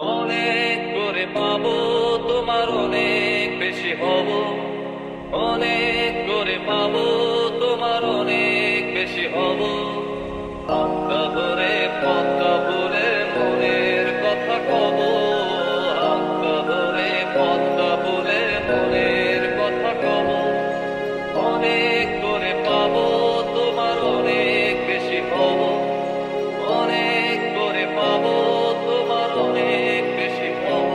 অনেক করে পাবো, তোমার অনেক বেশি হব। অনেক করে পাবো, তোমার অনেক বেশি হব। হাতটা ধরে পথটা ভুলে মনের কথা কব। হাতটা ধরে পথটা ভুলে মনের কথা কব। অনেক করে পাবো, তোমার অনেক বেশি হব। অনেক করে পাবো, তোমার অনেক বেশি হব।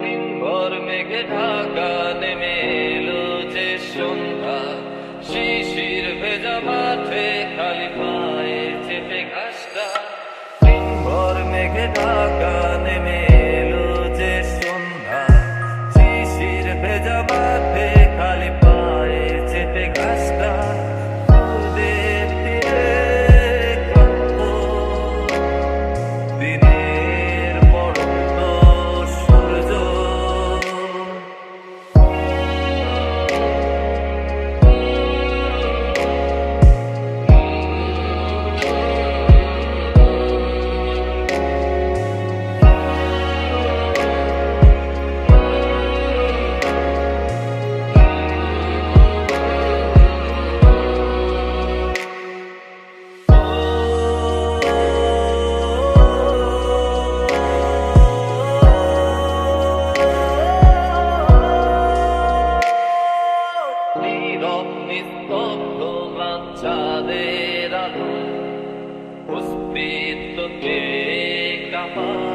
দিনভর মেঘে ঢাকা নেমে এলো যে সন্ধ্যা, শিশির ভেজা মাঠে খালি পায়ে চেপে ঘাসটা। দিনভর মেঘে ঢাকা নেমে এলো যে সন্ধ্যা, শিশির ভেজা মাঠে খালি পায়ে চেপে ঘাসটা। নদীর তীরে ক্লান্ত দিনের পড়ন্ত সূর্য, নীরব নিস্তব্ধ চাঁদের আলো, অস্তিত্বকে কাঁপায়।